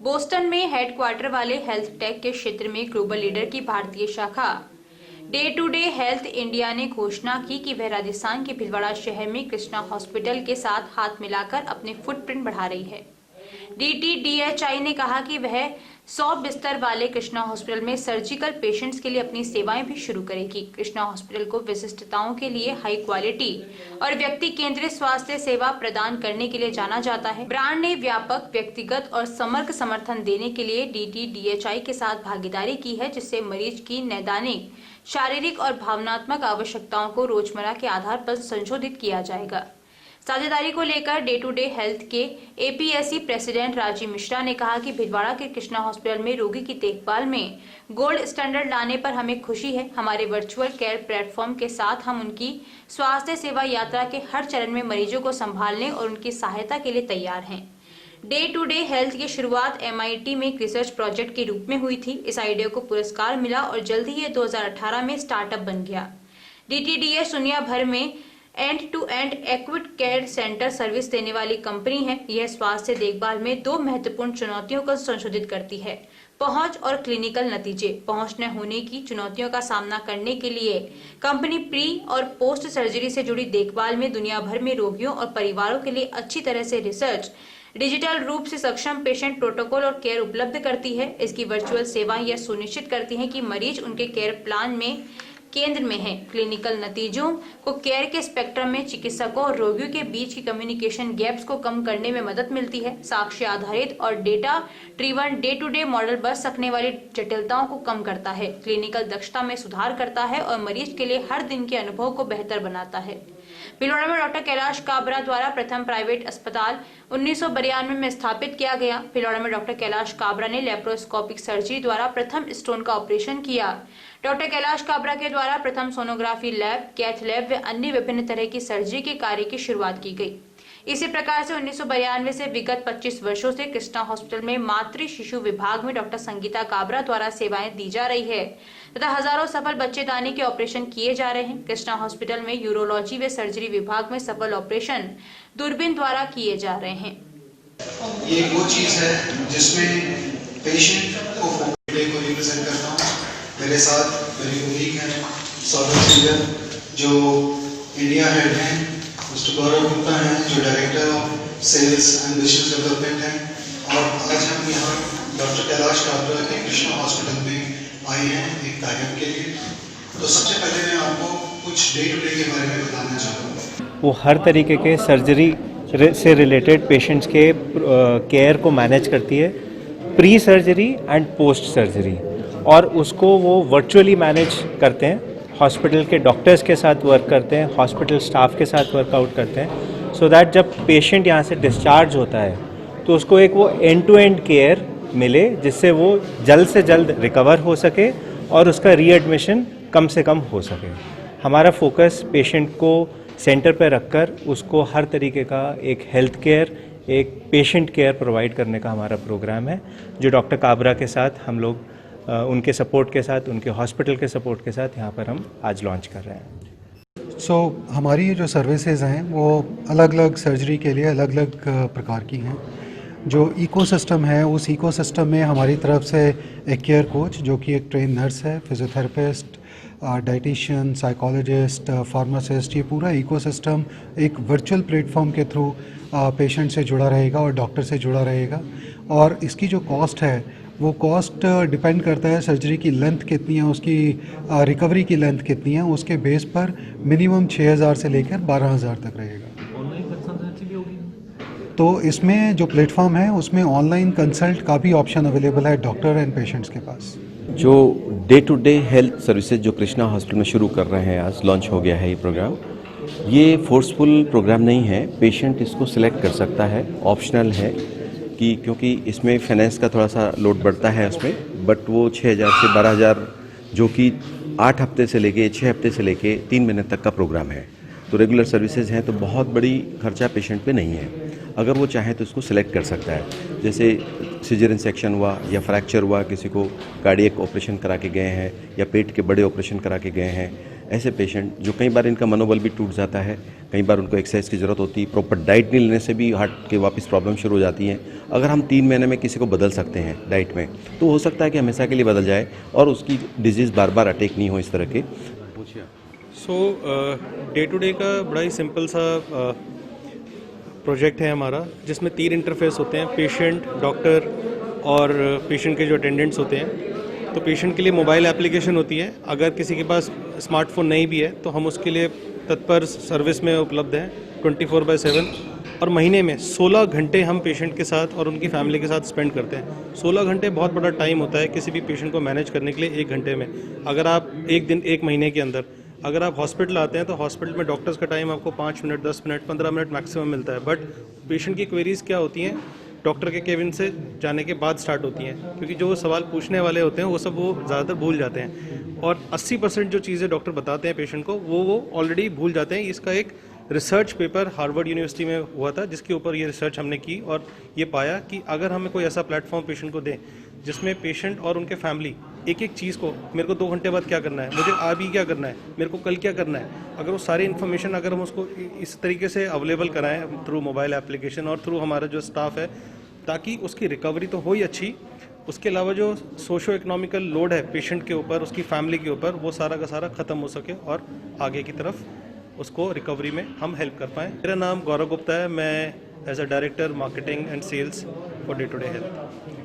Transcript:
Boston में headquarter वाले health take के क्षेत्र में ग्लोबल लीडर की भारतीय शाखा Day to Day Health India ने घोषणा की कि वह राजस्थान के भिलवाड़ा शहर में कृष्णा हॉस्पिटल के साथ हाथ मिलाकर अपने फुटप्रिंट बढ़ा रही है। DTDHI ने कहा कि वह 100 बिस्तर वाले कृष्णा हॉस्पिटल में सर्जिकल पेशेंट्स के लिए अपनी सेवाएं भी शुरू करेगी। कृष्णा हॉस्पिटल को विशिष्टताओं के लिए हाई क्वालिटी और व्यक्ति केंद्रित स्वास्थ्य सेवा प्रदान करने के लिए जाना जाता है। ब्रांड ने व्यापक, व्यक्तिगत और समग्र समर्थन देने के लिए DTDHI के साथ भागीदारी की है, जिससे मरीज की नैदानिक, शारीरिक और भावनात्मक आवश्यकताओं को रोजमर्रा के आधार पर संशोधित किया जाएगा। साझेदारी को लेकर डे टू डे हेल्थ के APSC प्रेसिडेंट राजीव मिश्रा ने कहा कि भिलवाड़ा के कृष्णा हॉस्पिटल में रोगी की देखभाल में गोल्ड स्टैंडर्ड लाने पर हमें खुशी है। हमारे वर्चुअल केयर प्लेटफॉर्म के साथ हम उनकी स्वास्थ्य सेवा यात्रा के हर चरण में मरीजों को संभालने और उनकी सहायता के लिए तैयार हैं। डे टू डे हेल्थ की शुरुआत MIT में एक रिसर्च प्रोजेक्ट के रूप में हुई थी। इस आइडिया को पुरस्कार मिला और जल्द ही ये 2018 में स्टार्टअप बन गया। DTDH दुनिया भर में end to end acute care centre service देने वाली कंपनी है। यह स्वास्थ्य देखभाल में 2 महत्वपूर्ण चुनौतियों को संशोधित करती है: पहुंच और क्लिनिकल नतीजे। पहुंच न होने की चुनौतियों का सामना करने के लिए कंपनी प्री और पोस्ट सर्जरी से जुड़ी देखभाल में दुनिया भर में रोगियों और परिवारों के लिए अच्छी तरह से रिसर्च, डिजिटल रूप से सक्षम पेशेंट प्रोटोकॉल और केयर उपलब्ध करती है। इसकी वर्चुअल सेवाएं यह सुनिश्चित करती हैं कि मरीज उनके केयर प्लान में केंद्र में है। क्लिनिकल नतीजों को केयर के स्पेक्ट्रम में चिकित्सकों और रोगियों के बीच की कम्युनिकेशन गैप्स को कम करने में मदद मिलती है। साक्ष्य आधारित और data driven Day to Day model बच सकने वाली जटिलताओं को कम करता है, क्लिनिकल दक्षता में सुधार करता है और मरीज के लिए हर दिन के अनुभव को बेहतर बनाता है। भिलवाड़ा में डॉक्टर कैलाश काबरा द्वारा प्रथम प्राइवेट अस्पताल 1992 में स्थापित किया गया। भिलवाड़ा में डॉक्टर कैलाश काबरा ने लैप्रोस्कोपिक सर्जरी द्वारा प्रथम स्टोन का ऑपरेशन किया। डॉक्टर कैलाश काबरा के द्वारा प्रथम सोनोग्राफी लैब, कैथ लैब व अन्य विभिन्न तरह की सर्जरी के कार्य की शुरुआत की गई। इसी प्रकार से 1992 से विगत 25 वर्षों से कृष्णा हॉस्पिटल में मातृ शिशु विभाग में डॉक्टर संगीता काबरा द्वारा सेवाएं दी जा रही है तथा हजारों सफल बच्चेदानी के ऑपरेशन किए जा रहे हैं। कृष्णा हॉस्पिटल में यूरोलॉजी व सर्जरी विभाग में सफल ऑपरेशन दूरबीन द्वारा किए जा रहे हैं। ये वो चीज है जिसमें पेशेंट को रिप्रेजेंट करता हूँ। मेरे साथ मेरी कोलीग हैं सौरभ सिंगर जो इंडिया हेड हैं, मिस्टर गौरव गुप्ता हैं जो director of sales and business development हैं, और आज हम यहाँ डॉक्टर कैलाश काबरा के कृष्णा हॉस्पिटल में आए हैं एक कार्यक्रम के लिए। तो सबसे पहले मैं आपको कुछ डे टू डे के बारे में बताना चाहूँगा। वो हर तरीके के सर्जरी से रिलेटेड पेशेंट्स के केयर को मैनेज करती है, pre surgery and post surgery, और उसको वो वर्चुअली मैनेज करते हैं। हॉस्पिटल के डॉक्टर्स के साथ वर्क करते हैं, हॉस्पिटल स्टाफ के साथ वर्कआउट करते हैं, सो दैट जब पेशेंट यहाँ से डिस्चार्ज होता है तो उसको एक वो एंड टू एंड केयर मिले, जिससे वो जल्द से जल्द रिकवर हो सके और उसका रीएडमिशन कम से कम हो सके। हमारा फोकस पेशेंट को सेंटर पर रखकर उसको हर तरीके का एक हेल्थ केयर, एक पेशेंट केयर प्रोवाइड करने का हमारा प्रोग्राम है, जो डॉक्टर काबरा के साथ हम लोग उनके सपोर्ट के साथ, उनके हॉस्पिटल के सपोर्ट के साथ यहाँ पर हम आज लॉन्च कर रहे हैं। हमारी जो सर्विसेज हैं वो अलग अलग सर्जरी के लिए अलग अलग प्रकार की हैं। जो इकोसिस्टम है, उस इकोसिस्टम में हमारी तरफ से एक केयर कोच जो कि एक ट्रेन नर्स है, फिजियोथेरेपिस्ट, डाइटिशियन, साइकोलॉजिस्ट, फार्मासिस्ट, ये पूरा इकोसिस्टम एक वर्चुअल प्लेटफॉर्म के थ्रू पेशेंट से जुड़ा रहेगा और डॉक्टर से जुड़ा रहेगा। और इसकी जो कॉस्ट है वो कॉस्ट डिपेंड करता है सर्जरी की लेंथ कितनी है, उसकी रिकवरी की लेंथ कितनी है, उसके बेस पर मिनिमम 6,000 से लेकर 12,000 तक रहेगा। ऑनलाइन कंसल्टेंसी भी होगी? तो इसमें जो प्लेटफॉर्म है उसमें ऑनलाइन कंसल्ट का भी ऑप्शन अवेलेबल है डॉक्टर एंड पेशेंट्स के पास। जो Day to Day health services जो कृष्णा हॉस्पिटल में शुरू कर रहे हैं, आज लॉन्च हो गया है ये प्रोग्राम। ये फोर्सफुल प्रोग्राम नहीं है, पेशेंट इसको सिलेक्ट कर सकता है, ऑप्शनल है कि क्योंकि इसमें फाइनेंस का थोड़ा सा लोड बढ़ता है उसमें, बट वो 6,000 से 12,000 जो कि 8 हफ्ते से लेके 6 हफ्ते से लेके 3 महीने तक का प्रोग्राम है। तो रेगुलर सर्विसेज हैं तो बहुत बड़ी खर्चा पेशेंट पे नहीं है। अगर वो चाहे तो उसको सिलेक्ट कर सकता है। जैसे सिजेरियन सेक्शन हुआ या फ्रैक्चर हुआ, किसी को कार्डियक ऑपरेशन करा के गए हैं या पेट के बड़े ऑपरेशन करा के गए हैं, ऐसे पेशेंट जो कई बार इनका मनोबल भी टूट जाता है, कई बार उनको एक्सरसाइज की ज़रूरत होती है, प्रॉपर डाइट नहीं लेने से भी हार्ट के वापस प्रॉब्लम शुरू हो जाती हैं। अगर हम 3 महीने में किसी को बदल सकते हैं डाइट में, तो हो सकता है कि हमेशा के लिए बदल जाए और उसकी डिजीज़ बार बार अटैक नहीं हो इस तरह के। डे टू डे का बड़ा ही सिंपल सा प्रोजेक्ट है हमारा, जिसमें 3 इंटरफेस होते हैं, पेशेंट, डॉक्टर और पेशेंट के जो अटेंडेंट्स होते हैं। तो पेशेंट के लिए मोबाइल एप्लीकेशन होती है, अगर किसी के पास स्मार्टफोन नहीं भी है तो हम उसके लिए तत्पर सर्विस में उपलब्ध हैं 24/7। और महीने में 16 घंटे हम पेशेंट के साथ और उनकी फैमिली के साथ स्पेंड करते हैं। 16 घंटे बहुत बड़ा टाइम होता है किसी भी पेशेंट को मैनेज करने के लिए 1 घंटे में। अगर आप एक महीने के अंदर अगर आप हॉस्पिटल आते हैं तो हॉस्पिटल में डॉक्टर्स का टाइम आपको 5 मिनट, 10 मिनट, 15 मिनट मैक्सिमम मिलता है। बट पेशेंट की क्वेरीज क्या होती हैं, डॉक्टर के केबिन से जाने के बाद स्टार्ट होती हैं, क्योंकि जो सवाल पूछने वाले होते हैं वो सब वो ज़्यादातर भूल जाते हैं। और 80% जो चीज़ें डॉक्टर बताते हैं पेशेंट को वो ऑलरेडी भूल जाते हैं। इसका एक रिसर्च पेपर हार्वर्ड यूनिवर्सिटी में हुआ था, जिसके ऊपर ये रिसर्च हमने की और ये पाया कि अगर हमें कोई ऐसा प्लेटफॉर्म पेशेंट को दें जिसमें पेशेंट और उनके फैमिली एक चीज़ को, मेरे को 2 घंटे बाद क्या करना है, मुझे अभी क्या करना है, मेरे को कल क्या करना है, अगर वो सारी इन्फॉर्मेशन अगर हम उसको इस तरीके से अवेलेबल कराएं थ्रू मोबाइल एप्लीकेशन और थ्रू हमारा जो स्टाफ है, ताकि उसकी रिकवरी तो हो ही अच्छी, उसके अलावा जो सोशो इकोनॉमिकल लोड है पेशेंट के ऊपर, उसकी फैमिली के ऊपर, वो सारा का सारा ख़त्म हो सके और आगे की तरफ उसको रिकवरी में हम हेल्प कर पाएँ। मेरा नाम गौरव गुप्ता है, मैं as a director marketing and sales for Day to Day health.